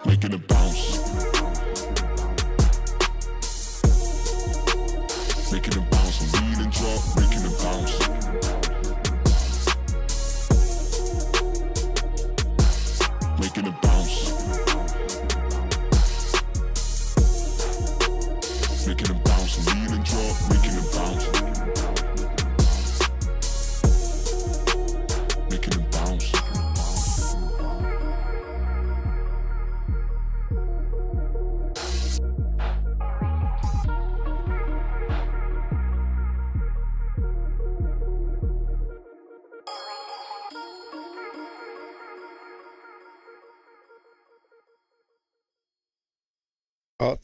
Making it bounce. Making it bounce. Lead and drop, making it bounce. Making it bounce. Making it bounce. Lead and drop, making it bounce. Making it bounce.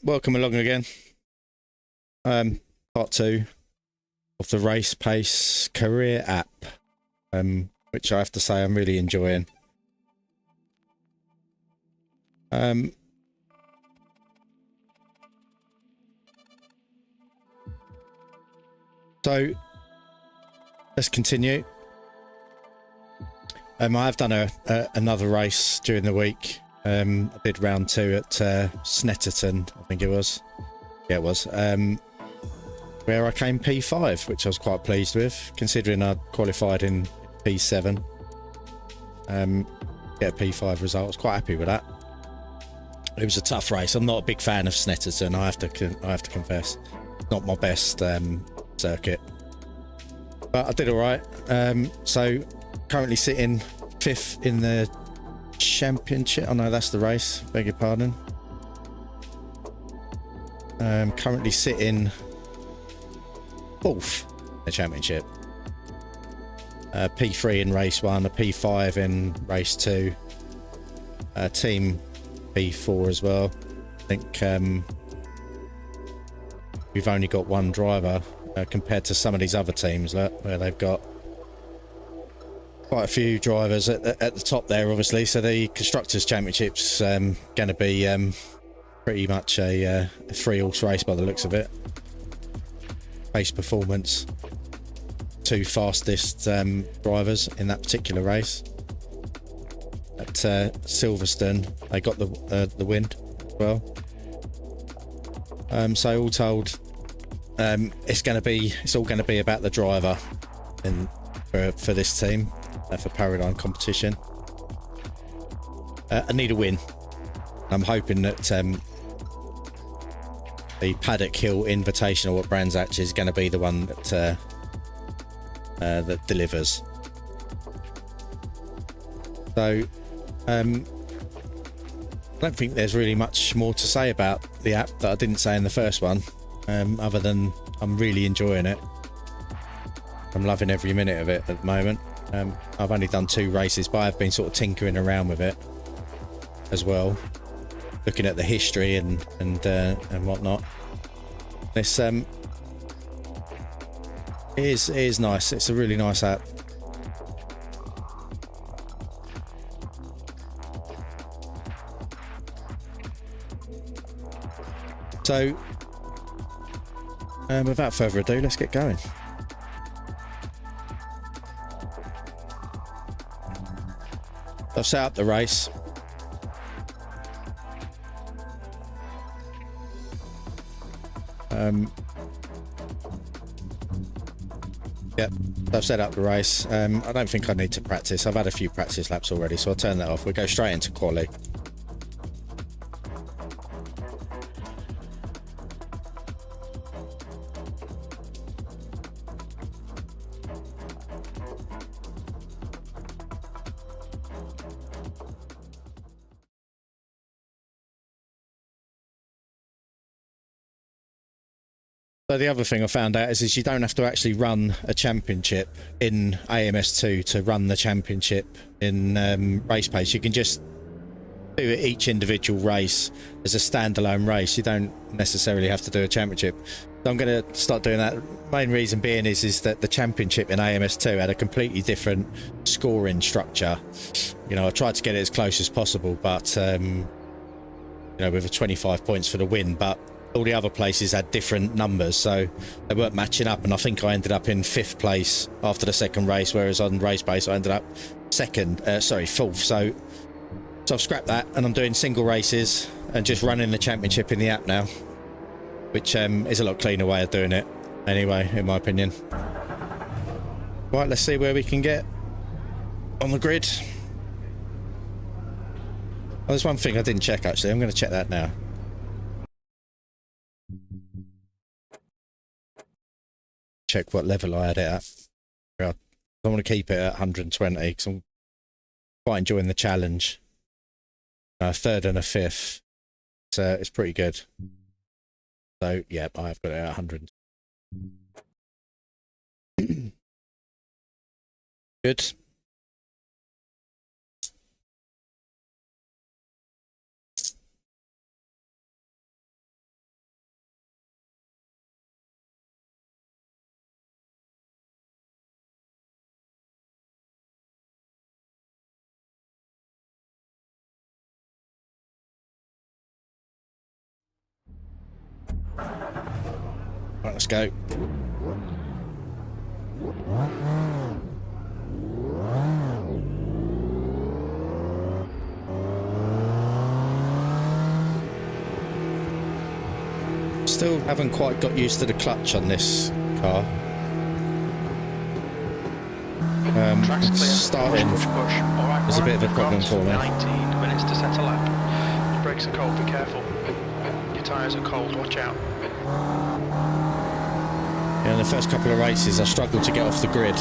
Welcome along again. Part 2 of the Race Pace career app, which I have to say I'm really enjoying. So let's continue. I have done another race during the week. I did round 2 at Snetterton, I think it was. Yeah, it was. Where I came P5, which I was quite pleased with, considering I qualified in P7. Get a P5 result. I was quite happy with that. It was a tough race. I'm not a big fan of Snetterton. I have to confess, not my best circuit, but I did all right. So currently sitting 5th in the championship. Oh no, that's the race, beg your pardon. Currently sitting 4th in the championship. P3 in race 1, a P5 in race 2, team P4 as well. I think we've only got one driver compared to some of these other teams where they've got quite a few drivers at the top there, obviously. So the Constructors' Championship's going to be pretty much a 3-horse race by the looks of it. Pace performance, 2 fastest drivers in that particular race. At Silverstone, they got the win as well. So all told, it's all going to be about the driver for this team. For Paradigm competition. I need a win. I'm hoping that the Paddock Hill Invitational at Brands Hatch is going to be the one that delivers. So I don't think there's really much more to say about the app that I didn't say in the first one, other than I'm really enjoying it. I'm loving every minute of it at the moment. I've only done 2 races, but I've been sort of tinkering around with it as well, looking at the history and whatnot. This it is nice. It's a really nice app. So without further ado, let's get going. I've set up the race. Yep, I've set up the race. I don't think I need to practice. I've had a few practice laps already, so I'll turn that off. We'll go straight into quali. So the other thing I found out is you don't have to actually run a championship in AMS2 to run the championship in race pace. You can just do each individual race as a standalone race. You don't necessarily have to do a championship. So I'm going to start doing that. Main reason being is that the championship in AMS2 had a completely different scoring structure. You know, I tried to get it as close as possible, but you know, with a 25 points for the win, but all the other places had different numbers, so they weren't matching up, and I think I ended up in 5th place after the second race, whereas on race base I ended up 4th. So I've scrapped that, and I'm doing single races and just running the championship in the app now, which is a lot cleaner way of doing it anyway, in my opinion. Right, let's see where we can get on the grid. Oh, there's one thing I didn't check actually. I'm going to check that now. Check what level I had it at. I want to keep it at 120 because I'm quite enjoying the challenge. A 3rd and a 5th, so it's pretty good. So yeah, I've got it at 100. Good. Right, let's go. Still haven't quite got used to the clutch on this car. Starting is a bit of a problem for me. 19 minutes to set a lap. Your brakes are cold, be careful. Your tyres are cold, watch out. Yeah, in the first couple of races I struggled to get off the grid.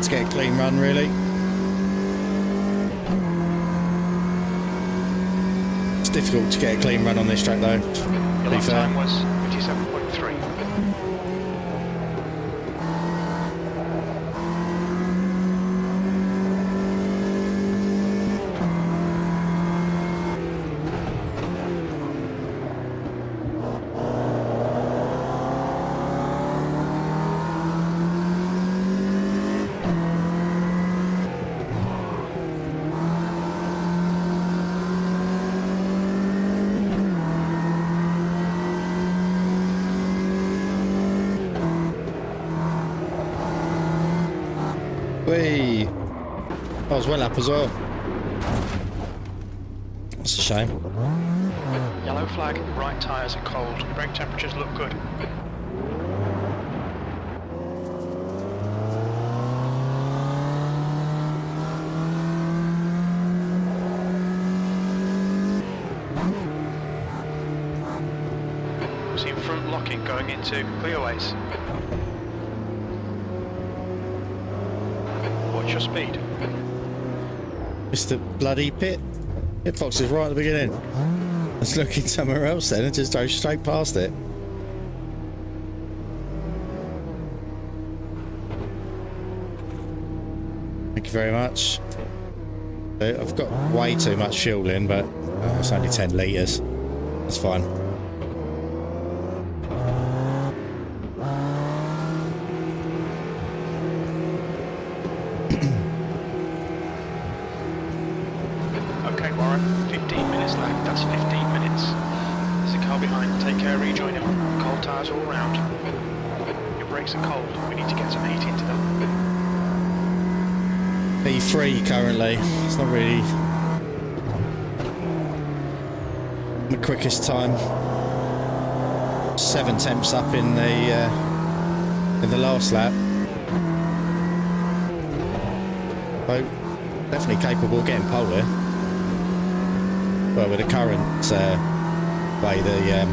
yet to get a clean run, really. It's difficult to get a clean run on this track, though. Your lap time was 57.3. Whee! I was well up as well. That's a shame. Yellow flag, right tyres are cold. Brake temperatures look good. See front locking going into clearways. What's your speed? Mr. Bloody Pit. Hitbox is right at the beginning. Let's look in somewhere else then and just go straight past it. Thank you very much. I've got way too much fuel in, but it's only 10 litres. That's fine. Okay, Warren, 15 minutes left. That's 15 minutes. There's a car behind. Take care, rejoin him. Cold tyres all round. Your brakes are cold. We need to get some heat into them. P3 currently. It's not really the quickest time. 7 temps up in the last lap. So definitely capable of getting pole here. Well, with the current way the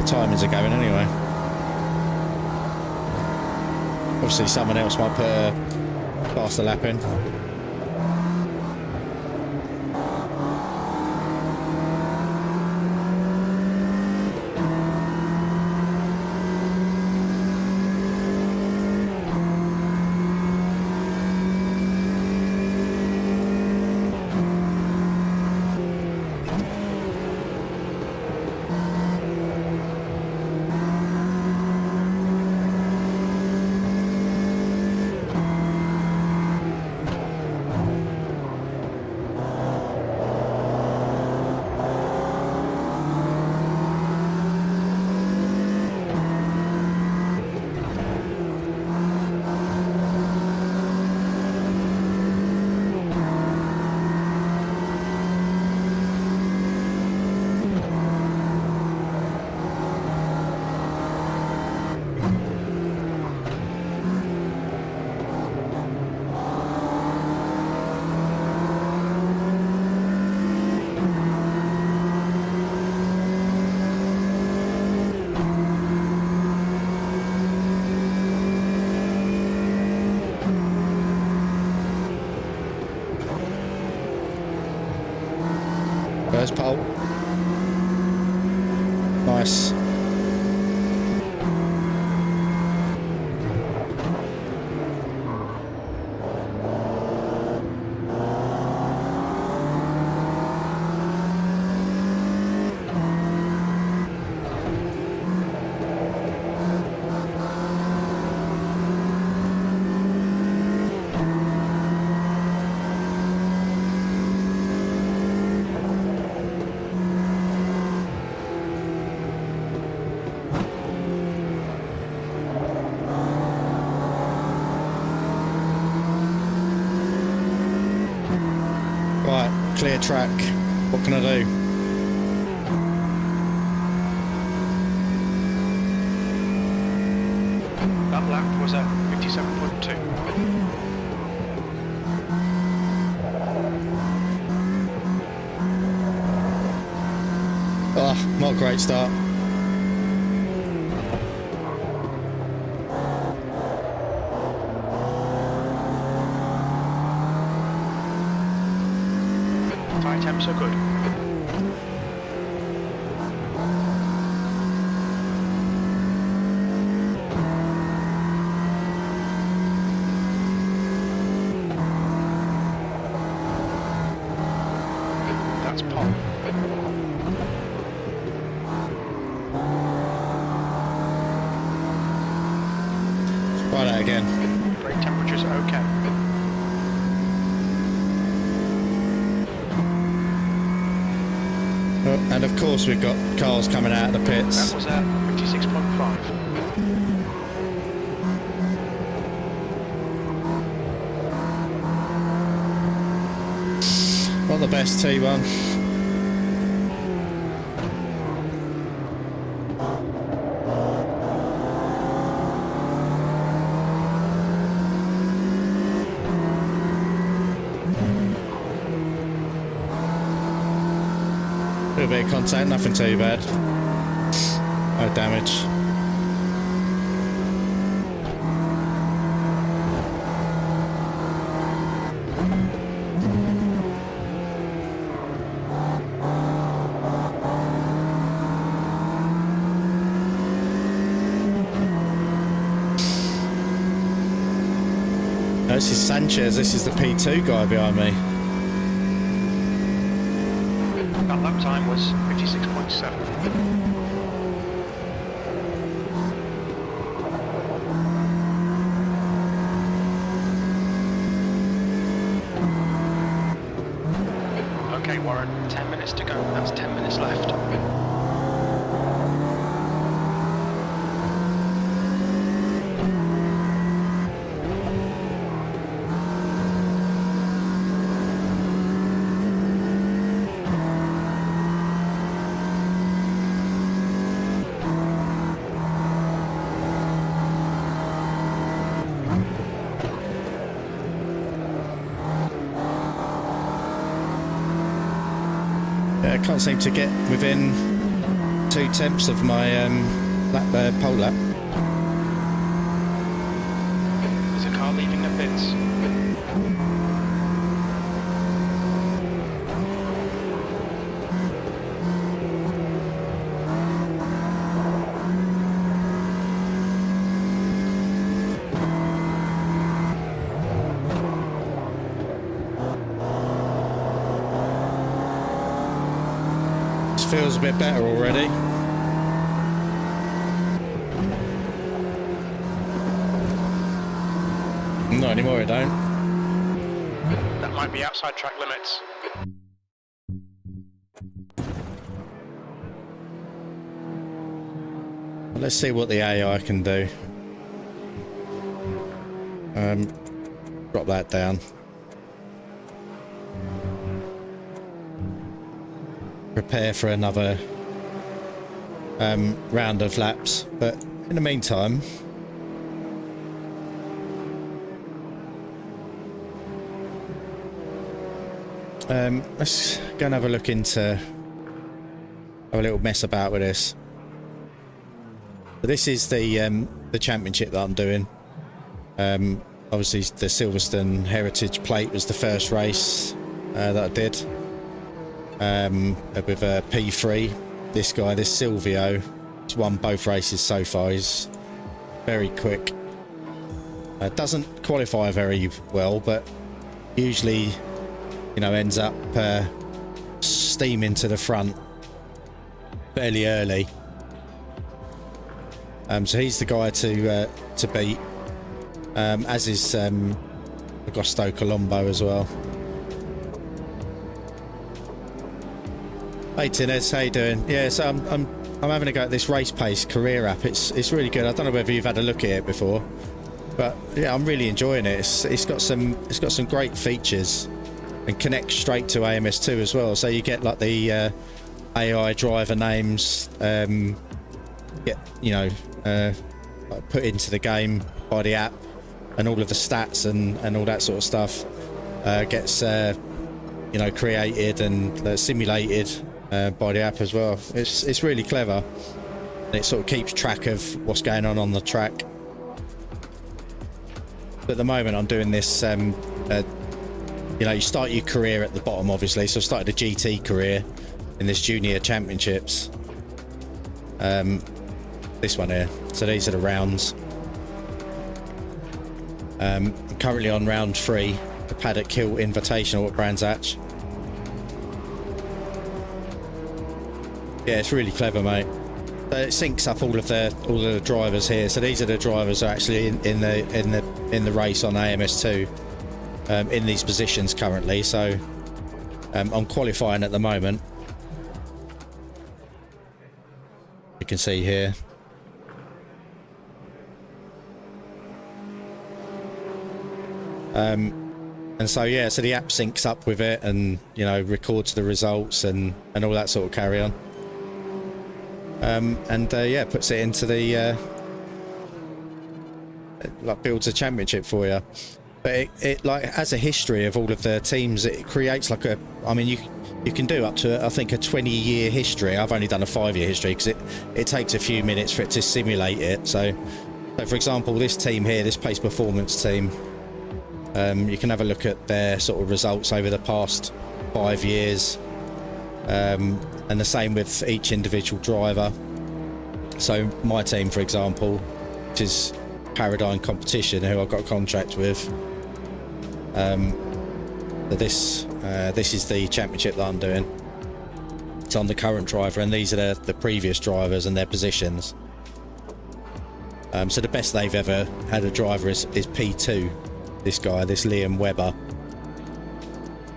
timings are going anyway. Obviously someone else might put a faster lap in. First pole. Nice. Right, clear track. What can I do? That lap was at 57.2. Oh, not a great start. Tyre temps are good. That's pop. Try that again. Brake temperature's okay. Oh, and of course we've got cars coming out of the pits. That was at 56.5. Not the best T1. Little bit of contact, nothing too bad. No damage. No, this is Sanchez, this is the P2 guy behind me. That lap time was 56.7. Okay, Warren, 10 minutes to go. That's 10 minutes left. I can't seem to get within 2 tenths of my pole lap. There's a car leaving the pits. Feels a bit better already. Not anymore, I don't. That might be outside track limits. Let's see what the AI can do. Drop that down. Prepare for another round of laps, but in the meantime let's go and have a look into, have a little mess about with this. But this is the championship that I'm doing. Obviously the Silverstone Heritage Plate was the first race that I did. With a P3, this guy, this Silvio, has won both races so far. He's very quick. Doesn't qualify very well, but usually, you know, ends up steaming to the front fairly early. So he's the guy to beat. As is Augusto Colombo as well. Hey Tinez, how you doing? Yeah, so I'm having a go at this Race Pace career app. It's really good. I don't know whether you've had a look at it before, but yeah, I'm really enjoying it. It's got some great features and connects straight to AMS2 as well. So you get like the AI driver names, get like put into the game by the app, and all of the stats and all that sort of stuff gets created and simulated by the app as well. It's really clever, and it sort of keeps track of what's going on the track. But at the moment I'm doing this you know, you start your career at the bottom, obviously. So I started a GT career in this junior championships. This one here. So these are the rounds. I'm currently on round 3, the Paddock Hill Invitational at Brands Hatch. Yeah, it's really clever, mate. So it syncs up all of the drivers here. So these are the drivers who are actually in the race on AMS2 in these positions currently. So I'm qualifying at the moment. You can see here. And so yeah, so the app syncs up with it, and you know, records the results and all that sort of carry on. Yeah, puts it into the like builds a championship for you. But it like has a history of all of the teams. It creates like a, I mean, you can do up to I think a 20-year history. I've only done a 5-year history because it takes a few minutes for it to simulate it. So for example, this team here, this Pace Performance team, you can have a look at their sort of results over the past 5 years. And the same with each individual driver. So my team, for example, which is Paradigm Competition, who I've got a contract with, this is the championship that I'm doing. So I'm the current driver, and these are the previous drivers and their positions. So the best they've ever had a driver is P2. This guy, this Liam Webber.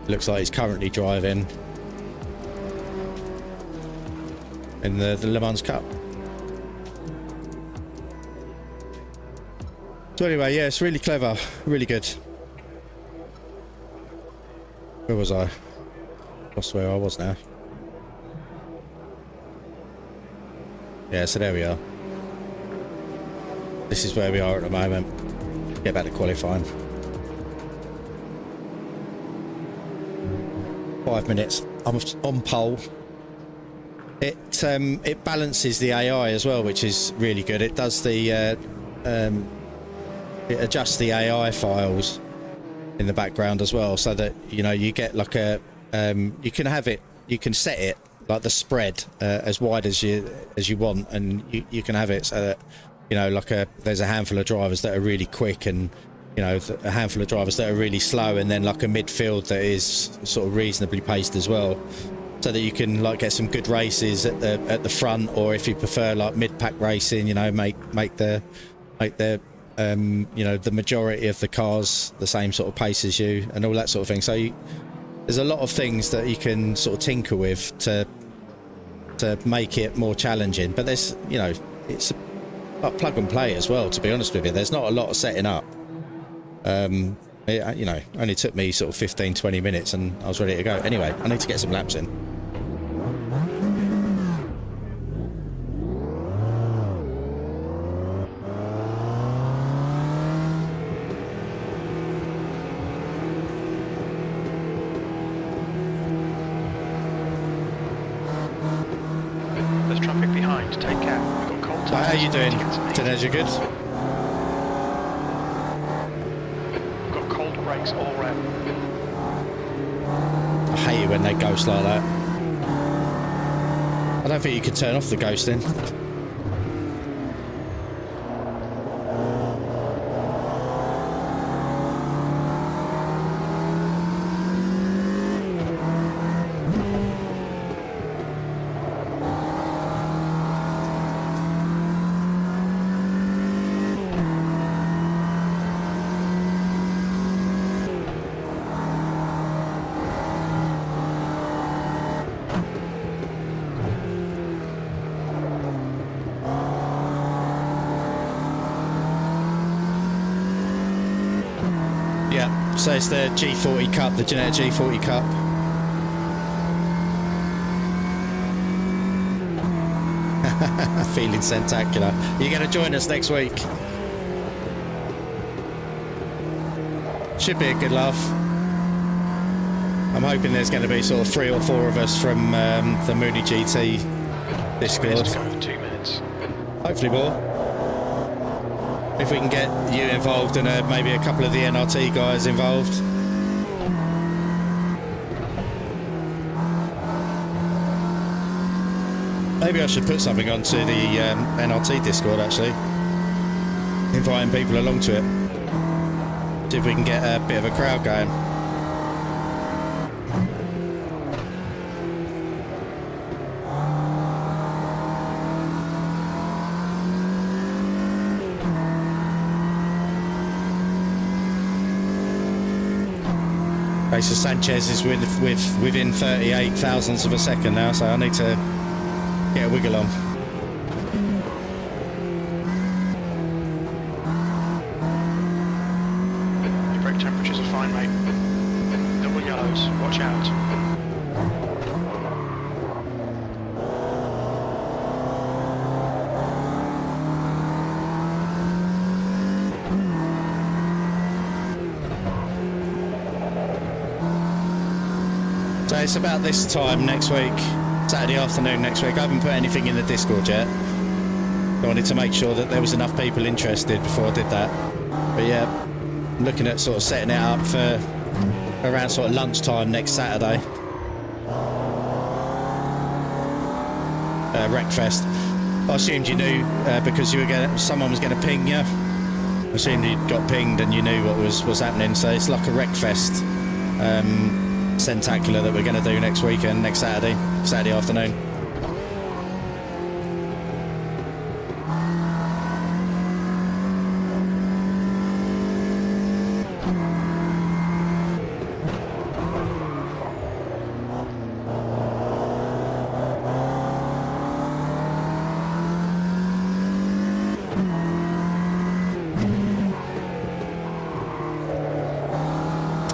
Looks like he's currently driving in the Le Mans Cup. So anyway, yeah, it's really clever, really good. Where was I? Lost where I was now. Yeah, so there we are. This is where we are at the moment. Get back to qualifying. 5 minutes. I'm on pole. It balances the AI as well, which is really good. It does the it adjusts the AI files in the background as well, so that you know you get like a you can set it like the spread as wide as you want, and you can have it so that you know like there's a handful of drivers that are really quick, and you know a handful of drivers that are really slow, and then like a midfield that is sort of reasonably paced as well, so that you can like get some good races at the front, or if you prefer like mid-pack racing, you know, make the you know the majority of the cars the same sort of pace as you and all that sort of thing. So there's a lot of things that you can sort of tinker with to make it more challenging, but there's, you know, it's like plug and play as well, to be honest with you. There's not a lot of setting up. It, you know, only took me sort of 15-20 minutes and I was ready to go. Anyway, I need to get some laps in. There's traffic behind, take care. We've got cold tires. How are you doing? Dinesh, you good? We've got cold brakes all round. I hate it when they ghost like that. I don't think you could turn off the ghosting. So it's the G40 Cup, the Genetic G40 Cup. Feeling spectacular. You're going to join us next week. Should be a good laugh. I'm hoping there's going to be sort of 3 or 4 of us from the Mooney GT Discord. 2 minutes. Hopefully more. If we can get you involved and maybe a couple of the NRT guys involved. Maybe I should put something onto the NRT Discord, actually. Inviting people along to it. See if we can get a bit of a crowd going. Okay, so Sanchez is within 38 thousandths of a second now, so I need to get a wiggle on. Your brake temperatures are fine, mate. Double yellows, watch out. So it's about this time next week, Saturday afternoon next week. I haven't put anything in the Discord yet. I wanted to make sure that there was enough people interested before I did that. But yeah, I'm looking at sort of setting it up for around sort of lunchtime next Saturday. Wreckfest. I assumed you knew because you were someone was going to ping you. I assumed you'd got pinged and you knew what was happening. So it's like a Wreckfest Centacular that we're going to do next weekend, next Saturday afternoon.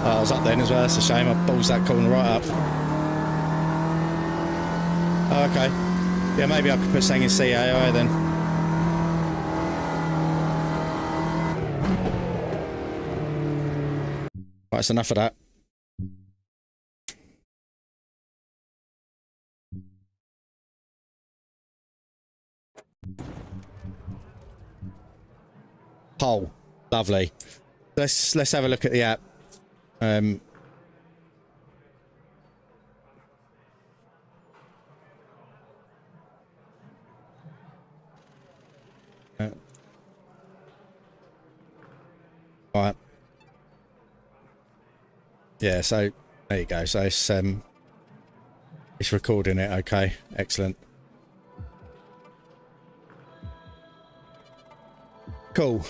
I was up then as well, that's a shame. I balls that corner right up. Oh, okay. Yeah, maybe I could put something in CAI then. Right, that's enough of that. Poll. Lovely. Let's have a look at the app. Right. Yeah, so there you go. So it's recording it. Okay, excellent. Cool.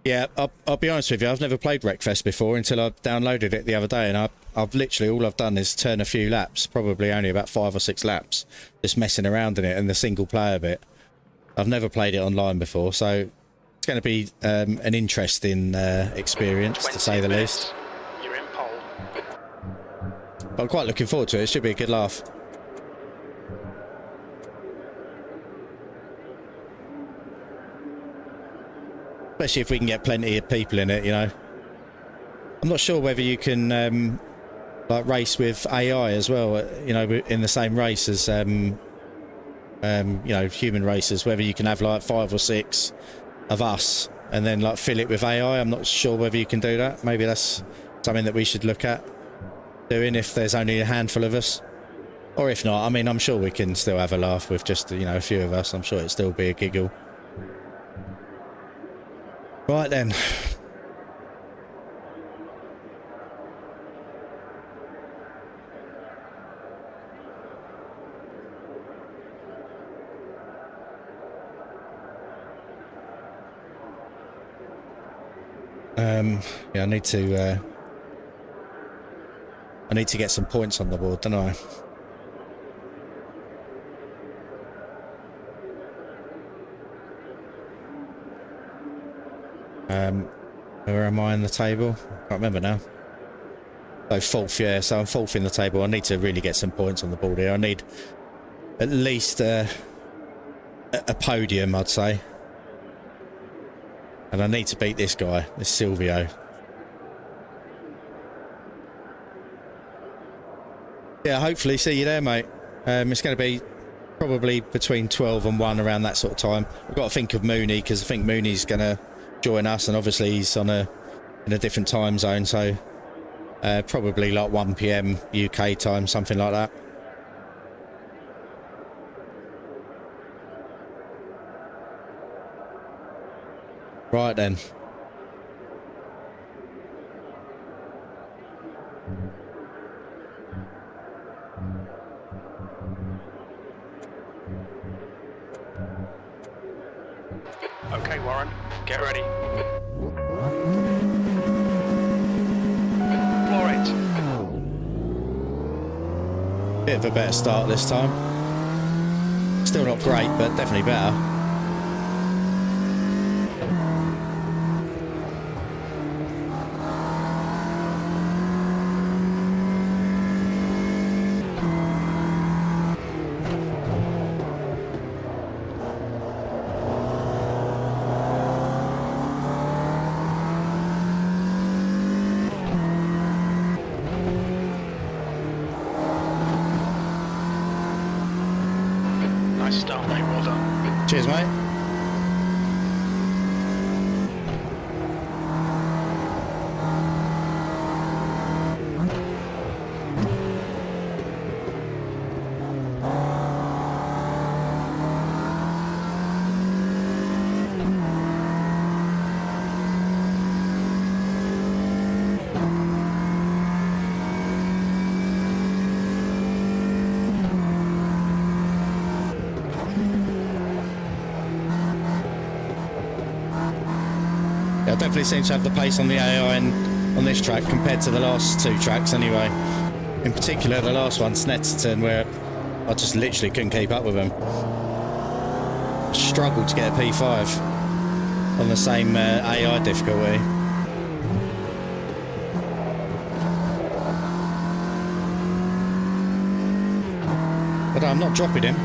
Yeah, I'll be honest with you, I've never played Wreckfest before until I downloaded it the other day, and I've literally, all I've done is turn a few laps, probably only about 5 or 6 laps, just messing around in it and the single player bit. I've never played it online before, so it's going to be an interesting experience, to say the least. You're in pole. But I'm quite looking forward to it. It should be a good laugh. Especially if we can get plenty of people in it, you know. I'm not sure whether you can like race with AI as well, you know, in the same race as you know, human racers, whether you can have like 5 or 6 of us and then like fill it with AI. I'm not sure whether you can do that. Maybe that's something that we should look at doing if there's only a handful of us. Or if not, I mean, I'm sure we can still have a laugh with just, you know, a few of us. I'm sure it'd still be a giggle. Right then. Yeah, I need to get some points on the board, don't I? Where am I in the table? Can't remember now. So 4th, yeah. So I'm 4th in the table. I need to really get some points on the board here. I need at least a podium, I'd say. And I need to beat this guy, this Silvio. Yeah, hopefully see you there, mate. It's going to be probably between 12 and 1 around that sort of time. I've got to think of Mooney, because I think Mooney's going to join us, and obviously he's on a in a different time zone, so probably like 1 PM UK time, something like that. Right then. Okay, Warren, get ready. Floor it. Bit of a better start this time. Still not great, but definitely better. Nice start, mate, well done. Cheers, mate. Yeah, I definitely seem to have the pace on the AI on this track compared to the last two tracks anyway. In particular, the last one, Snetterton, where I just literally couldn't keep up with him. Struggled to get a P5 on the same AI difficulty. But I'm not dropping him.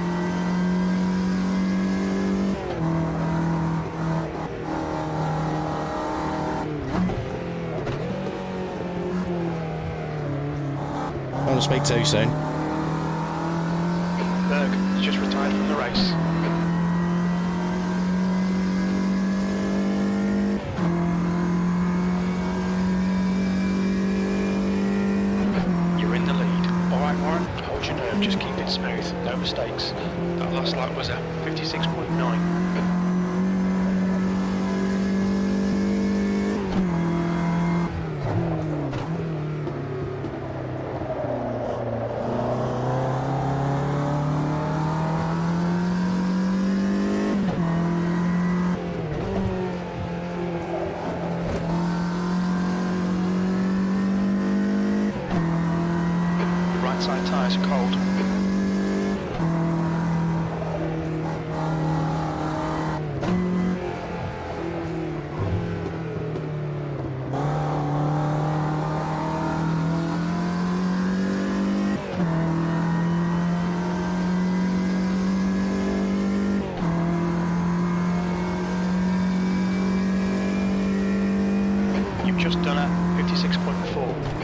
I don't want to speak too soon. Berg has just retired from the race. You're in the lead. Alright, Warren, hold your nerve, just keep it smooth, no mistakes. That last lap was a 56.9. Right side tyres are cold. You've just done a 56.4.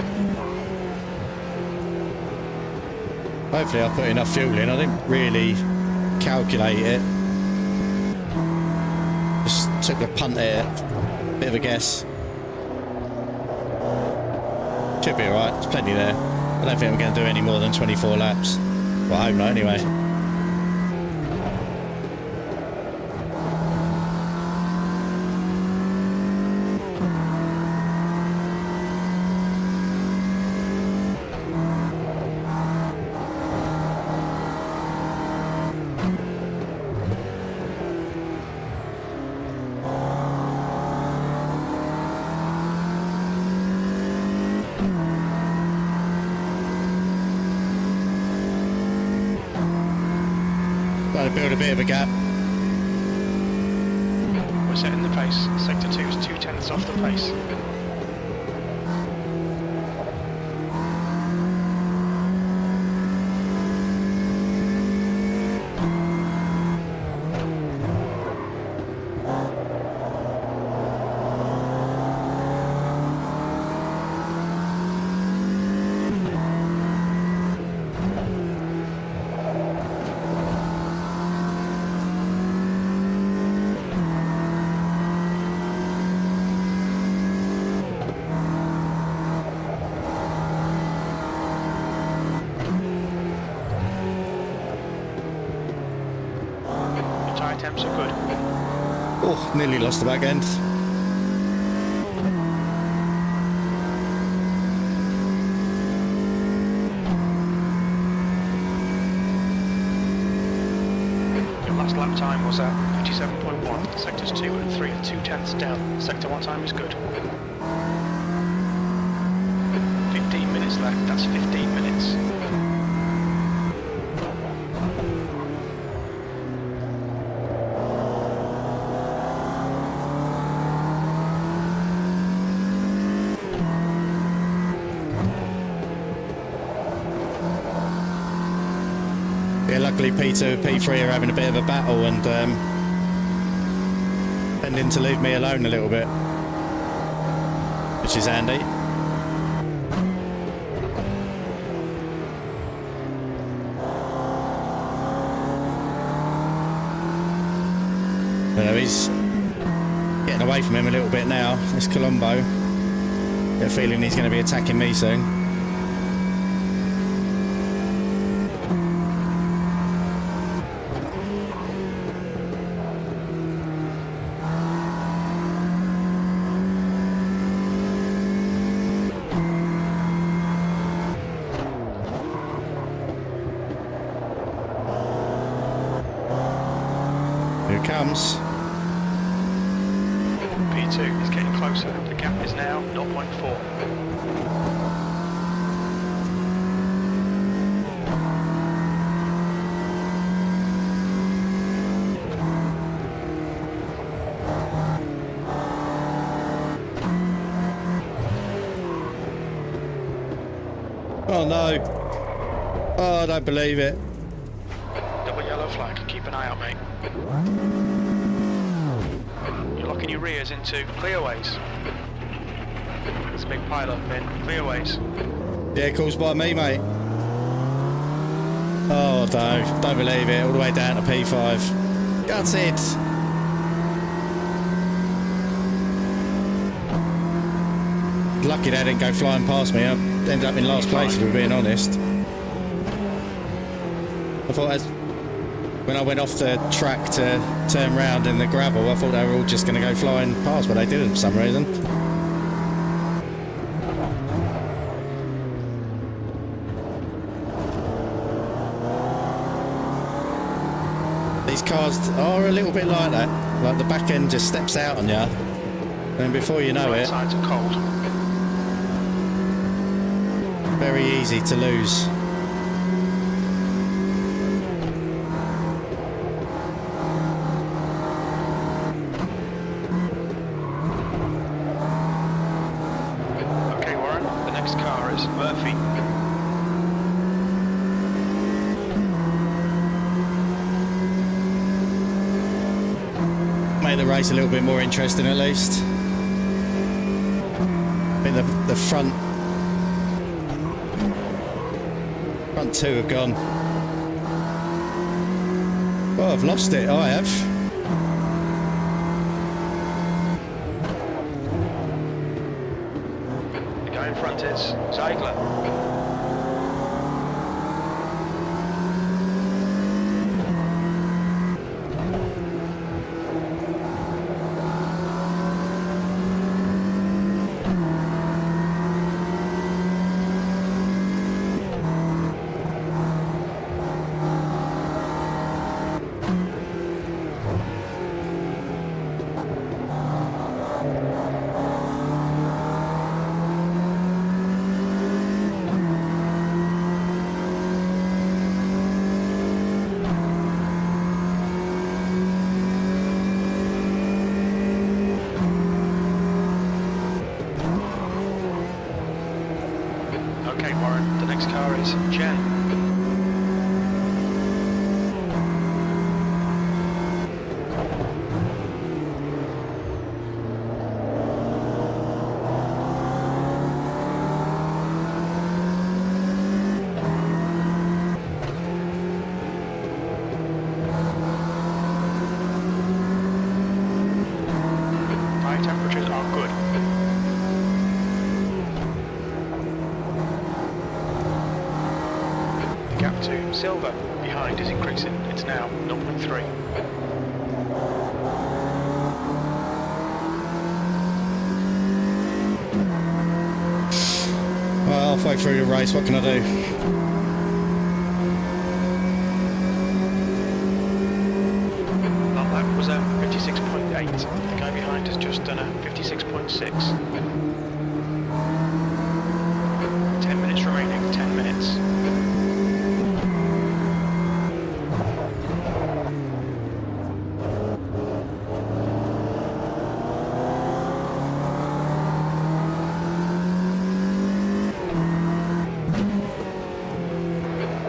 Hopefully I put enough fuel in. I didn't really calculate it. Just took a punt at it. Bit of a guess. Should be alright. There's plenty there. I don't think I'm going to do any more than 24 laps. Well, I hope not anyway. Got to build a bit of a gap. We're setting the pace. Sector 2 is 2/10 off the pace. Tyre temps are good. Oh, nearly lost the back end. Your last lap time was at 57.1. Sectors 2 and 3 are 2/10 down. Sector 1 time is good. 15 minutes left, that's 15 minutes. Yeah, luckily P2 and P3 are having a bit of a battle and tending to leave me alone a little bit, which is handy. He's getting away from him a little bit now, this Colombo. Got a feeling he's going to be attacking me soon. Here it comes. P2 is getting closer. The gap is now 0.4. Oh no. Oh, I don't believe it. Double yellow flag. Keep an eye out, mate. You're locking your rears into clearways. There's a big pile up in clearways. Yeah, caused by me, mate. Oh, don't believe it. All the way down to P5. That's it. Lucky they didn't go flying past me. I ended up in last place, if we're being honest. I thought when I went off the track to turn round in the gravel, I thought they were all just going to go flying past, but they didn't for some reason. These cars are a little bit like that. Like the back end just steps out on you, and before you know Right it, sides are cold. very easy to lose. Okay, Warren, the next car is Murphy. Made the race a little bit more interesting at least. I think the front two have gone. Oh, I've lost it. I have. The guy in front is Ziegler. Okay, Warren, the next car is Jen. Tire temperatures are good. The gap to Silver behind is increasing. It's now 0.3. halfway through the race, what can I do? That lap was a 56.8. The guy behind has just done a 56.6. 10 minutes remaining, 10 minutes.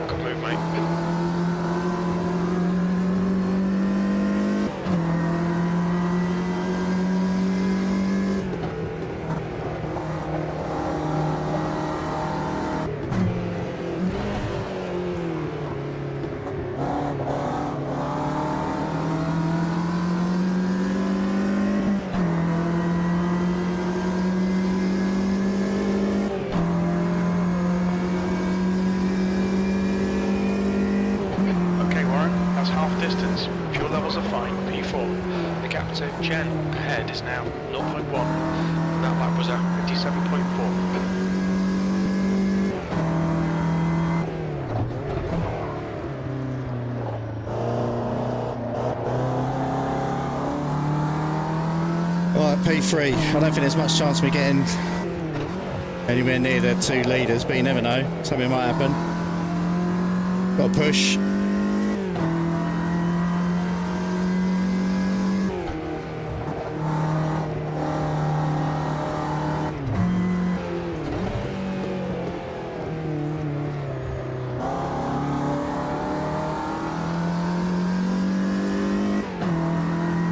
Good move, mate. Okay, Warren, that's half distance. Fuel levels are fine, P4. The gap to Jen ahead is now 0.1. And that lap was at 57.4. Right, P3. I don't think there's much chance of me getting anywhere near the 2 leaders, but you never know. Something might happen. Got to push.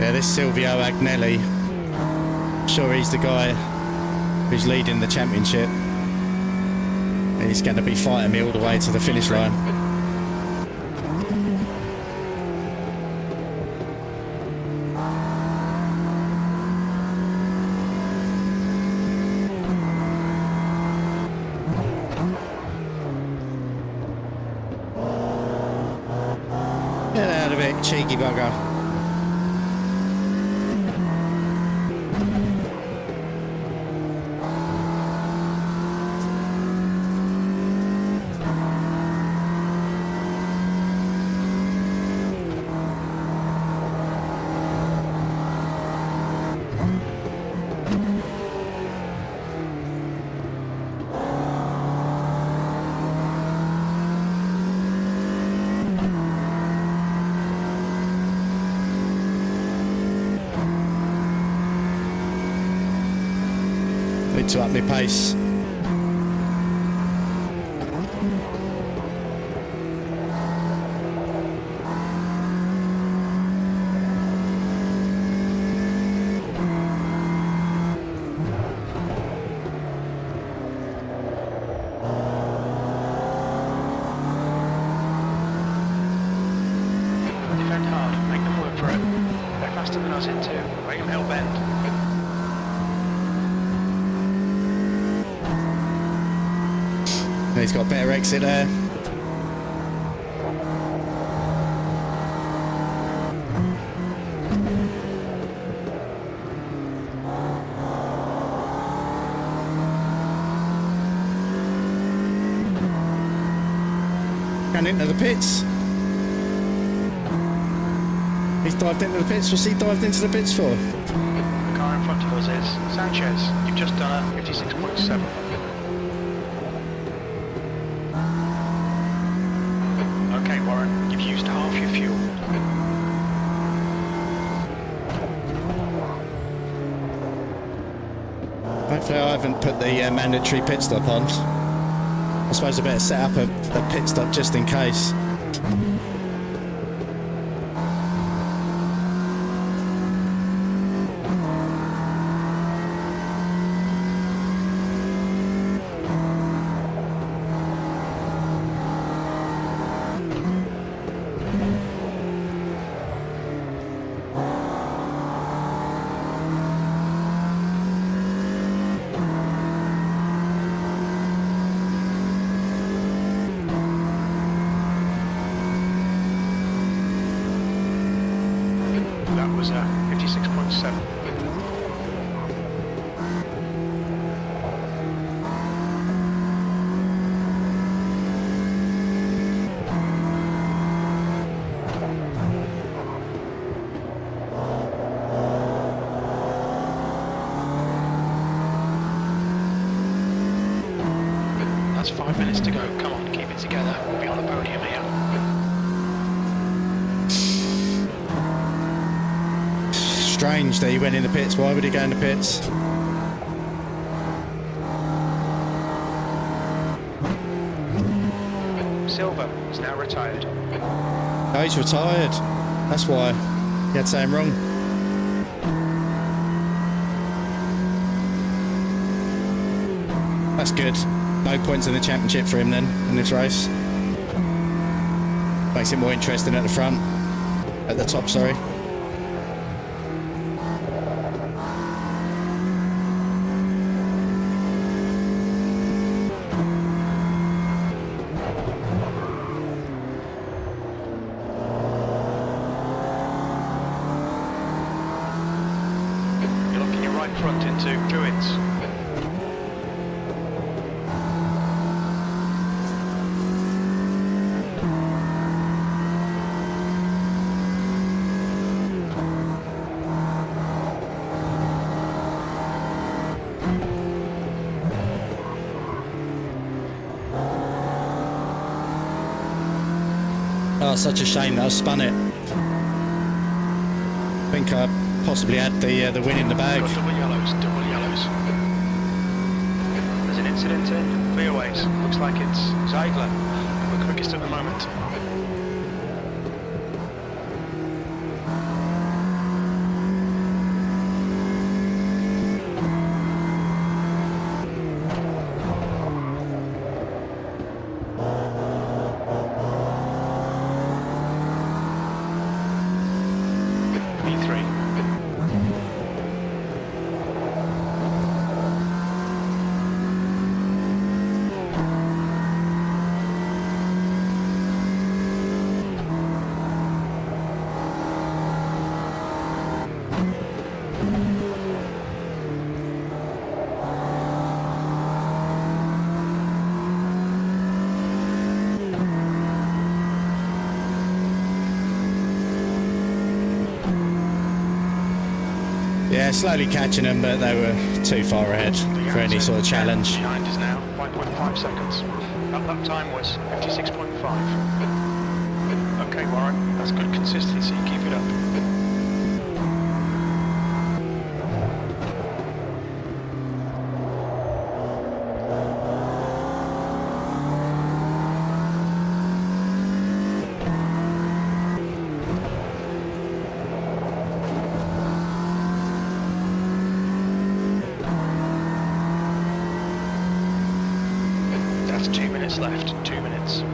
Yeah, this Silvio Agnelli, I'm sure he's the guy who's leading the championship. He's going to be fighting me all the way to the finish line. Get out of it, cheeky bugger. Need to up my pace. Defend hard, make them work for it. They're faster than us in two. Make them hell bend. He's got a better exit there. Going into the pits. He's dived into the pits. What's he dived into the pits for? The car in front of us is Sanchez. You've just done a 56.7. Okay, Warren, you've used half your fuel. Hopefully I haven't put the mandatory pit stop on. I suppose I better set up a pit stop just in case. That was 56.7. 5 minutes to go. Come on, keep it together. We'll be on the podium here. Strange that he went in the pits. Why would he go in the pits? Silver is now retired. Oh, he's retired. That's why. He had something wrong. That's good. No points in the championship for him then, in this race. Makes it more interesting at the front. At the top, sorry. You're looking your right front into Druids. Oh, such a shame that I spun it. I think I possibly had the win in the bag. Got double yellows, double yellows. There's an incident in clearways. Looks like it's Zeigler. We're quickest at the moment. B3. Yeah, slowly catching them, but they were too far ahead for any sort of challenge. Behind is now 5.5 seconds. That lap time was 56.5. Okay, Warren, that's good consistency. Keep it up. That's 2 minutes left. 2 minutes.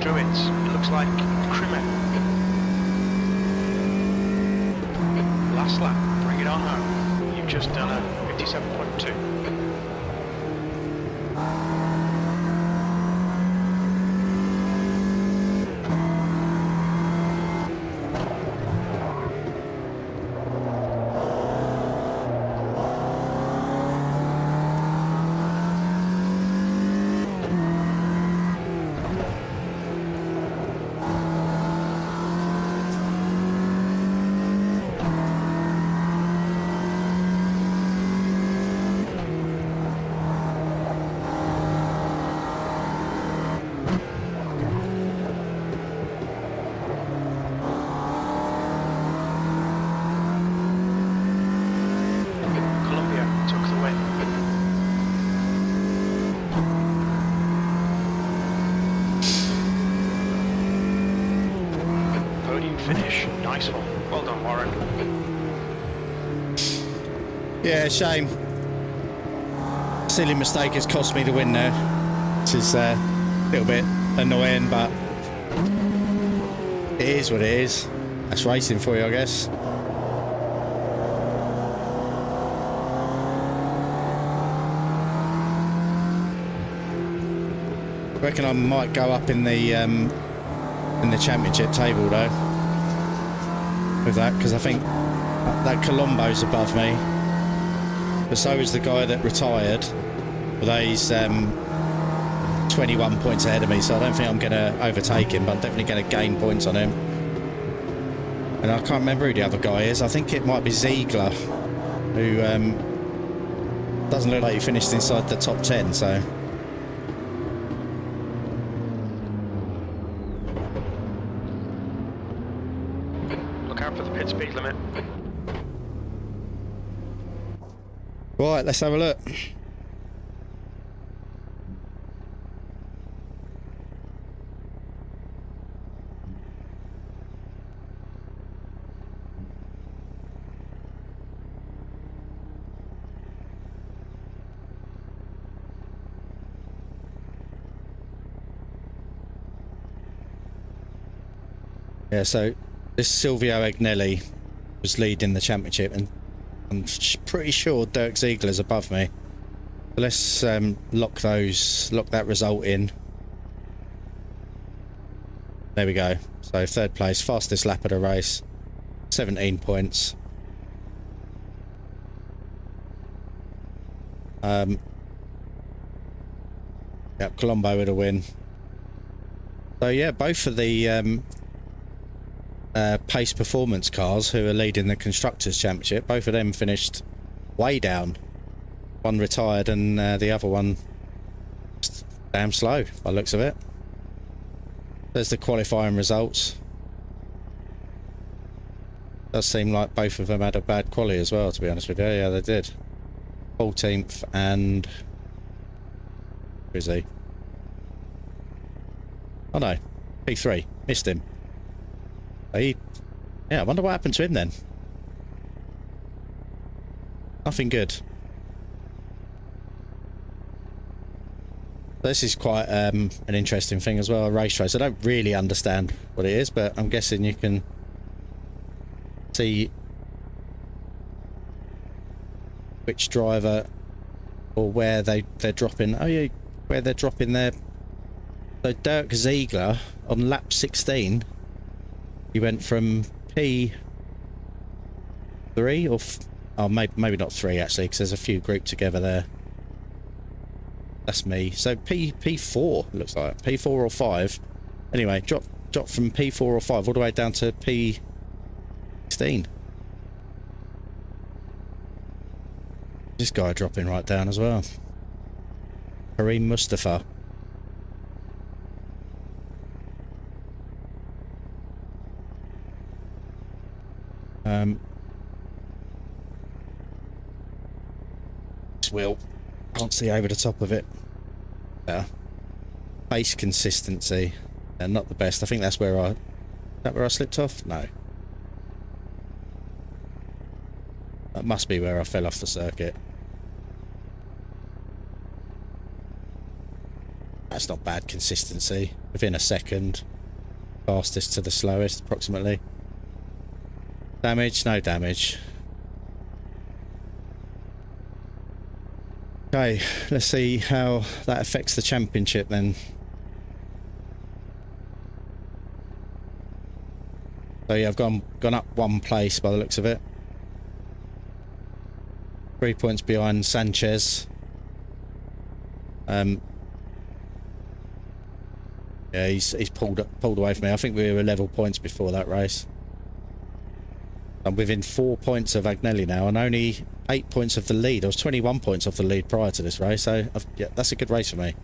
Druids. It looks like Crimet. Last lap. Bring it on home. You've just done a 57.2. Graceful. Well done, Warren. Yeah, shame. Silly mistake has cost me the win there, which is a little bit annoying, but it is what it is. That's racing for you, I guess. I reckon I might go up in the championship table though with that, because I think that Colombo's above me, but so is the guy that retired. Although he's 21 points ahead of me, so I don't think I'm going to overtake him, but I'm definitely going to gain points on him. And I can't remember who the other guy is. I think it might be Ziegler, who doesn't look like he finished inside the top 10, so... Look out for the pit speed limit. Right, let's have a look. Yeah, so this Silvio Agnelli was leading the championship, and I'm pretty sure Dirk Ziegler's above me. So let's lock that result in. There we go. So third place, fastest lap of the race, 17 points. Yep, Colombo with a win. So yeah, both of the pace performance cars who are leading the Constructors' Championship, both of them finished way down. One retired and the other one damn slow by the looks of it. There's the qualifying results. Does seem like both of them had a bad quali as well, to be honest with you. Yeah, they did. 14th and... who is he? Oh no, P3. Missed him. Yeah, I wonder what happened to him then. Nothing good. This is quite an interesting thing as well, a race race. I don't really understand what it is, but I'm guessing you can see which driver or where they're dropping. Oh yeah, where they're dropping their... So Dirk Ziegler on lap 16, he went from P3 or oh, maybe not 3 actually, because there's a few grouped together there. That's me. So P4 looks like P4 or 5. Anyway, drop from P4 or 5 all the way down to P16. This guy dropping right down as well. Kareem Mustafa. This wheel, can't see over the top of it. Yeah. Base consistency, not the best. I think that's where is that where I slipped off? No. That must be where I fell off the circuit. That's not bad consistency. Within a second. Fastest to the slowest, approximately. Damage? No damage. Okay, let's see how that affects the championship then. So yeah, I've gone up 1 place by the looks of it. 3 points behind Sanchez. Yeah, he's pulled away from me. I think we were level points before that race. I'm within 4 points of Agnelli now, and only 8 points of the lead. I was 21 points off the lead prior to this race, so yeah, that's a good race for me.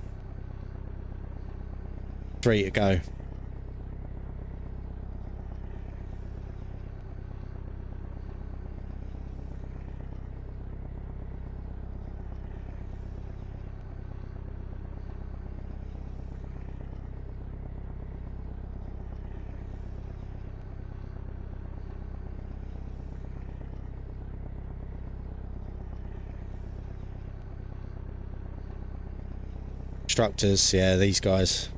3 to go. Constructors, yeah, these guys,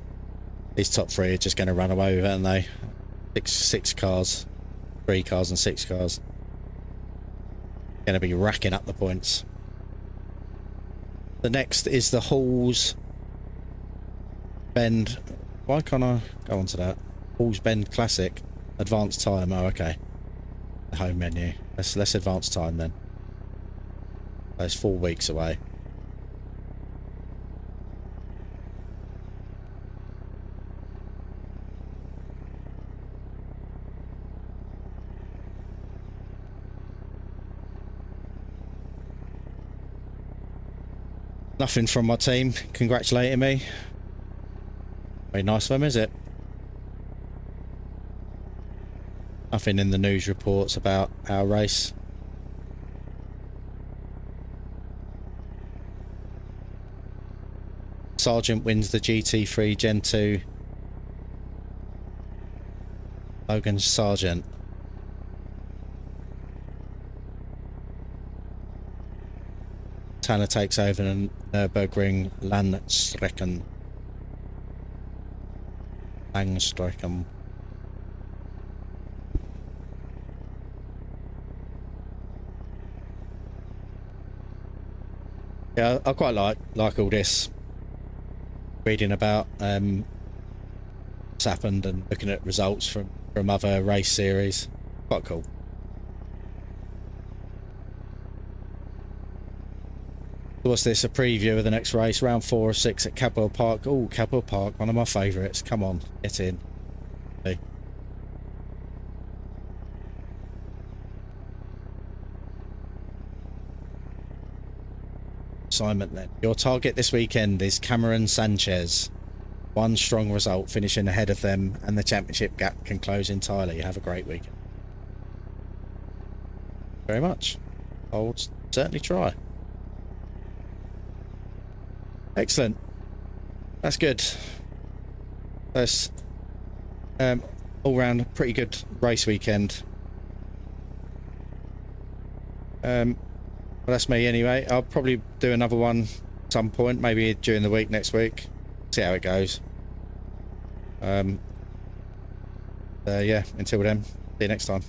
these top three are just going to run away with it, aren't they? Six cars, 3 cars and 6 cars. Going to be racking up the points. The next is the Halls Bend. Why can't I go on to that? Halls Bend Classic. Advanced time. Oh, okay. The home menu. Let's advance time then. That's 4 weeks away. Nothing from my team congratulating me. Very nice of them, is it? Nothing in the news reports about our race. Sargent wins the GT3 Gen 2. Logan Sargent. Tanner takes over the Nürburgring Langstrecken. Yeah, I quite like all this. Reading about what's happened and looking at results from other race series. Quite cool. What's this? A preview of the next race, round 4 or 6 at Cadwell Park. Oh, Cadwell Park, one of my favourites. Come on, get in. Hey. Assignment then. Your target this weekend is Cameron Sanchez. One strong result, finishing ahead of them, and the championship gap can close entirely. Have a great weekend. Very much. I'll certainly try. Excellent. That's good. That's all round pretty good race weekend. Well, that's me anyway. I'll probably do another one at some point, maybe during the week next week. See how it goes. Yeah, until then, see you next time.